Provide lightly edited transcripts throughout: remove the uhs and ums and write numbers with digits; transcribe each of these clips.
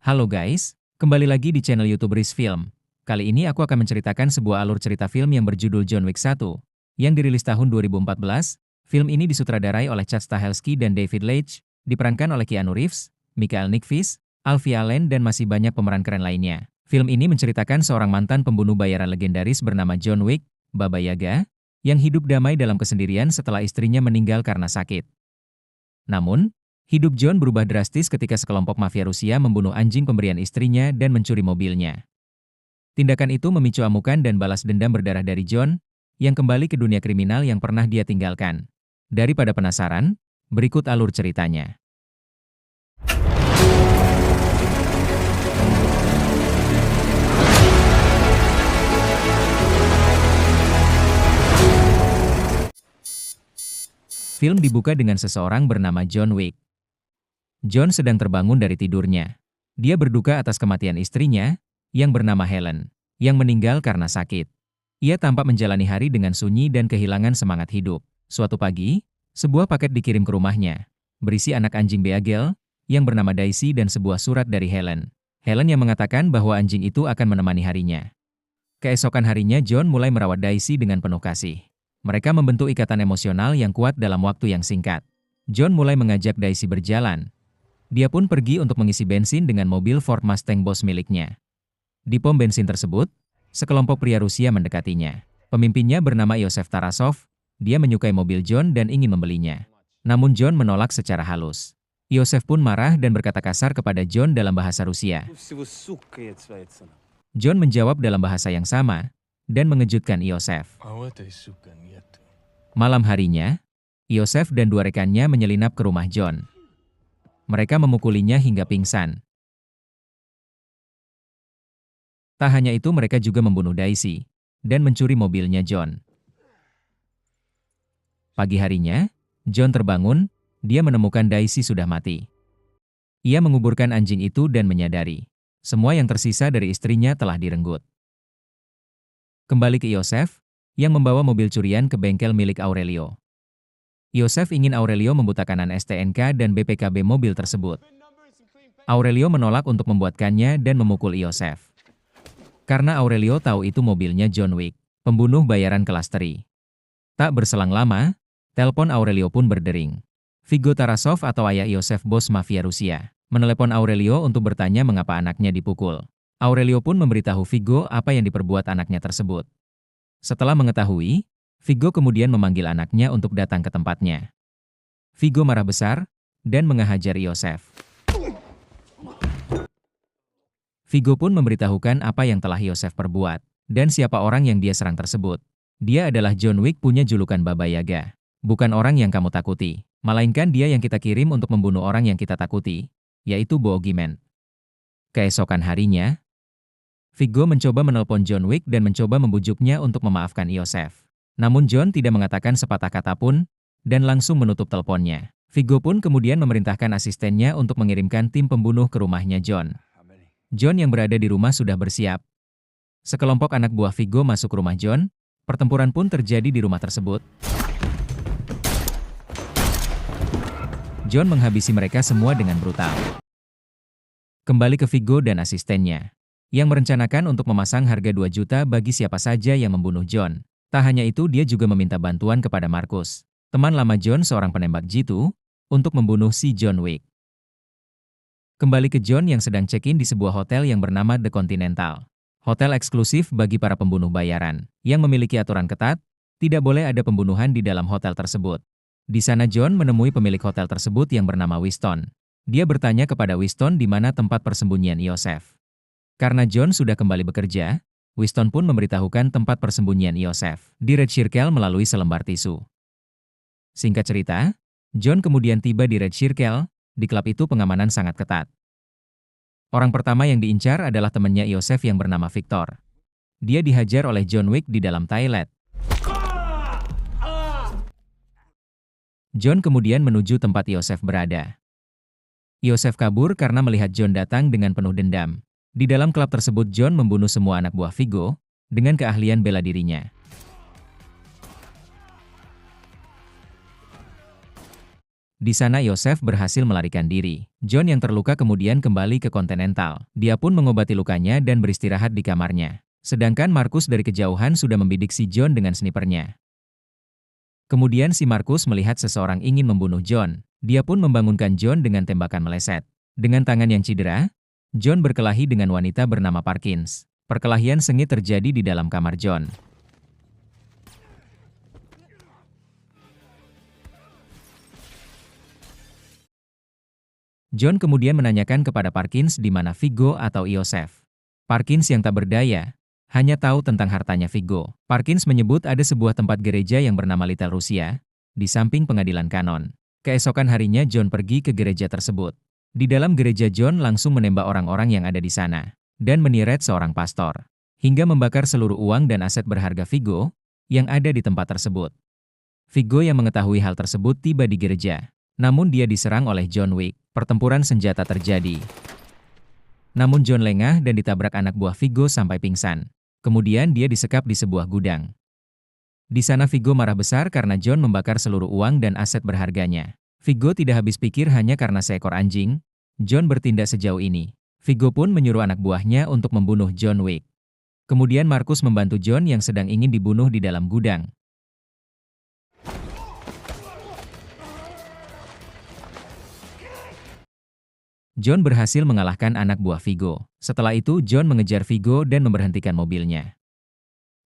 Halo guys, kembali lagi di channel YouTube Riz Film. Kali ini aku akan menceritakan sebuah alur cerita film yang berjudul John Wick 1, yang dirilis tahun 2014. Film ini disutradarai oleh Chad Stahelski dan David Leitch, diperankan oleh Keanu Reeves, Michael Nyqvist, Alfie Allen dan masih banyak pemeran keren lainnya. Film ini menceritakan seorang mantan pembunuh bayaran legendaris bernama John Wick, Baba Yaga, yang hidup damai dalam kesendirian setelah istrinya meninggal karena sakit. Namun, hidup John berubah drastis ketika sekelompok mafia Rusia membunuh anjing pemberian istrinya dan mencuri mobilnya. Tindakan itu memicu amukan dan balas dendam berdarah dari John, yang kembali ke dunia kriminal yang pernah dia tinggalkan. Daripada penasaran, berikut alur ceritanya. Film dibuka dengan seseorang bernama John Wick. John sedang terbangun dari tidurnya. Dia berduka atas kematian istrinya, yang bernama Helen, yang meninggal karena sakit. Ia tampak menjalani hari dengan sunyi dan kehilangan semangat hidup. Suatu pagi, sebuah paket dikirim ke rumahnya, berisi anak anjing Beagle, yang bernama Daisy dan sebuah surat dari Helen. Helen yang mengatakan bahwa anjing itu akan menemani harinya. Keesokan harinya John mulai merawat Daisy dengan penuh kasih. Mereka membentuk ikatan emosional yang kuat dalam waktu yang singkat. John mulai mengajak Daisy berjalan. Dia pun pergi untuk mengisi bensin dengan mobil Ford Mustang Boss miliknya. Di pom bensin tersebut, sekelompok pria Rusia mendekatinya. Pemimpinnya bernama Yosef Tarasov. Dia menyukai mobil John dan ingin membelinya. Namun John menolak secara halus. Yosef pun marah dan berkata kasar kepada John dalam bahasa Rusia. John menjawab dalam bahasa yang sama dan mengejutkan Yosef. Malam harinya, Yosef dan dua rekannya menyelinap ke rumah John. Mereka memukulinya hingga pingsan. Tak hanya itu, mereka juga membunuh Daisy dan mencuri mobilnya John. Pagi harinya, John terbangun, dia menemukan Daisy sudah mati. Ia menguburkan anjing itu dan menyadari, semua yang tersisa dari istrinya telah direnggut. Kembali ke Yosef, yang membawa mobil curian ke bengkel milik Aurelio. Yosef ingin Aurelio membutakan STNK dan BPKB mobil tersebut. Aurelio menolak untuk membuatkannya dan memukul Yosef. Karena Aurelio tahu itu mobilnya John Wick, pembunuh bayaran kelas teri. Tak berselang lama, telepon Aurelio pun berdering. Viggo Tarasov atau ayah Yosef, bos mafia Rusia, menelepon Aurelio untuk bertanya mengapa anaknya dipukul. Aurelio pun memberitahu Viggo apa yang diperbuat anaknya tersebut. Setelah mengetahui, Viggo kemudian memanggil anaknya untuk datang ke tempatnya. Viggo marah besar dan menghajar Yosef. Viggo pun memberitahukan apa yang telah Yosef perbuat dan siapa orang yang dia serang tersebut. Dia adalah John Wick, punya julukan Baba Yaga. Bukan orang yang kamu takuti, melainkan dia yang kita kirim untuk membunuh orang yang kita takuti, yaitu Boogeyman. Keesokan harinya, Viggo mencoba menelpon John Wick dan mencoba membujuknya untuk memaafkan Yosef. Namun John tidak mengatakan sepatah kata pun, dan langsung menutup teleponnya. Viggo pun kemudian memerintahkan asistennya untuk mengirimkan tim pembunuh ke rumahnya John. John yang berada di rumah sudah bersiap. Sekelompok anak buah Viggo masuk ke rumah John, pertempuran pun terjadi di rumah tersebut. John menghabisi mereka semua dengan brutal. Kembali ke Viggo dan asistennya, yang merencanakan untuk memasang harga 2 juta bagi siapa saja yang membunuh John. Tak hanya itu, dia juga meminta bantuan kepada Marcus, teman lama John, seorang penembak jitu, untuk membunuh si John Wick. Kembali ke John yang sedang check-in di sebuah hotel yang bernama The Continental. Hotel eksklusif bagi para pembunuh bayaran, yang memiliki aturan ketat, tidak boleh ada pembunuhan di dalam hotel tersebut. Di sana John menemui pemilik hotel tersebut yang bernama Winston. Dia bertanya kepada Winston di mana tempat persembunyian Yosef. Karena John sudah kembali bekerja, Winston pun memberitahukan tempat persembunyian Yosef di Red Circle melalui selembar tisu. Singkat cerita, John kemudian tiba di Red Circle. Di klub itu pengamanan sangat ketat. Orang pertama yang diincar adalah temannya Yosef yang bernama Victor. Dia dihajar oleh John Wick di dalam toilet. John kemudian menuju tempat Yosef berada. Yosef kabur karena melihat John datang dengan penuh dendam. Di dalam klub tersebut John membunuh semua anak buah Viggo dengan keahlian bela dirinya. Di sana Yosef berhasil melarikan diri. John yang terluka kemudian kembali ke Continental. Dia pun mengobati lukanya dan beristirahat di kamarnya. Sedangkan Markus dari kejauhan sudah membidik si John dengan snipernya. Kemudian si Markus melihat seseorang ingin membunuh John. Dia pun membangunkan John dengan tembakan meleset. Dengan tangan yang cedera, John berkelahi dengan wanita bernama Parkins. Perkelahian sengit terjadi di dalam kamar John. John kemudian menanyakan kepada Parkins di mana Viggo atau Yosef. Parkins yang tak berdaya, hanya tahu tentang hartanya Viggo. Parkins menyebut ada sebuah tempat gereja yang bernama Little Russia, di samping pengadilan kanon. Keesokan harinya John pergi ke gereja tersebut. Di dalam gereja John langsung menembak orang-orang yang ada di sana, dan menyeret seorang pastor, hingga membakar seluruh uang dan aset berharga Viggo yang ada di tempat tersebut. Viggo yang mengetahui hal tersebut tiba di gereja, namun dia diserang oleh John Wick. Pertempuran senjata terjadi. Namun John lengah dan ditabrak anak buah Viggo sampai pingsan. Kemudian dia disekap di sebuah gudang. Di sana Viggo marah besar karena John membakar seluruh uang dan aset berharganya. Viggo tidak habis pikir hanya karena seekor anjing, John bertindak sejauh ini. Viggo pun menyuruh anak buahnya untuk membunuh John Wick. Kemudian Markus membantu John yang sedang ingin dibunuh di dalam gudang. John berhasil mengalahkan anak buah Viggo. Setelah itu John mengejar Viggo dan memberhentikan mobilnya.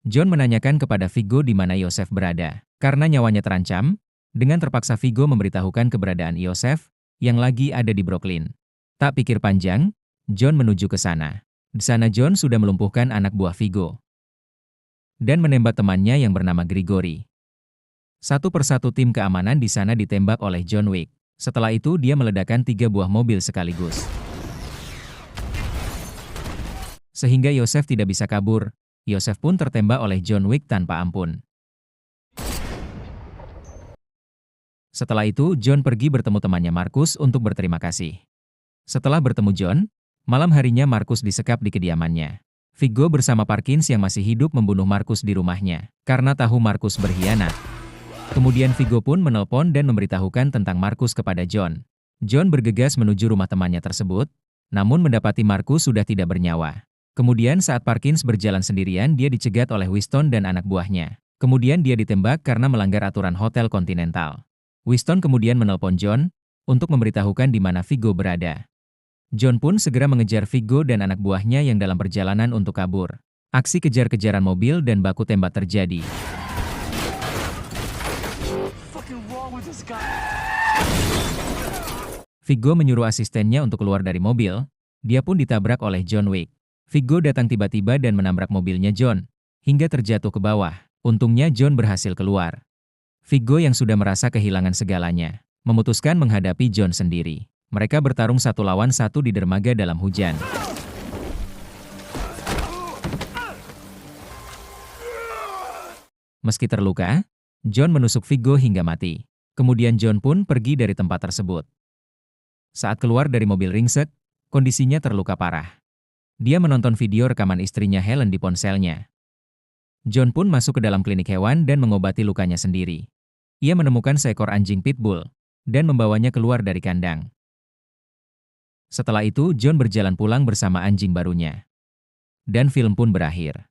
John menanyakan kepada Viggo di mana Yosef berada. Karena nyawanya terancam, dengan terpaksa Viggo memberitahukan keberadaan Yosef yang lagi ada di Brooklyn. Tak pikir panjang, John menuju ke sana. Di sana John sudah melumpuhkan anak buah Viggo dan menembak temannya yang bernama Grigori. Satu persatu tim keamanan di sana ditembak oleh John Wick. Setelah itu dia meledakkan 3 buah mobil sekaligus. Sehingga Yosef tidak bisa kabur, Yosef pun tertembak oleh John Wick tanpa ampun. Setelah itu John pergi bertemu temannya Markus untuk berterima kasih. Setelah bertemu John, malam harinya Markus disekap di kediamannya. Viggo bersama Parkins yang masih hidup membunuh Markus di rumahnya, karena tahu Markus berkhianat. Kemudian Viggo pun menelpon dan memberitahukan tentang Markus kepada John. John bergegas menuju rumah temannya tersebut, namun mendapati Markus sudah tidak bernyawa. Kemudian saat Parkins berjalan sendirian dia dicegat oleh Winston dan anak buahnya. Kemudian dia ditembak karena melanggar aturan Hotel Continental. Winston kemudian menelpon John untuk memberitahukan di mana Viggo berada. John pun segera mengejar Viggo dan anak buahnya yang dalam perjalanan untuk kabur. Aksi kejar-kejaran mobil dan baku tembak terjadi. Viggo menyuruh asistennya untuk keluar dari mobil, dia pun ditabrak oleh John Wick. Viggo datang tiba-tiba dan menabrak mobilnya John, hingga terjatuh ke bawah. Untungnya John berhasil keluar. Viggo yang sudah merasa kehilangan segalanya, memutuskan menghadapi John sendiri. Mereka bertarung 1 lawan 1 di dermaga dalam hujan. Meski terluka, John menusuk Viggo hingga mati. Kemudian John pun pergi dari tempat tersebut. Saat keluar dari mobil ringsek, kondisinya terluka parah. Dia menonton video rekaman istrinya Helen di ponselnya. John pun masuk ke dalam klinik hewan dan mengobati lukanya sendiri. Ia menemukan seekor anjing pitbull dan membawanya keluar dari kandang. Setelah itu John berjalan pulang bersama anjing barunya. Dan film pun berakhir.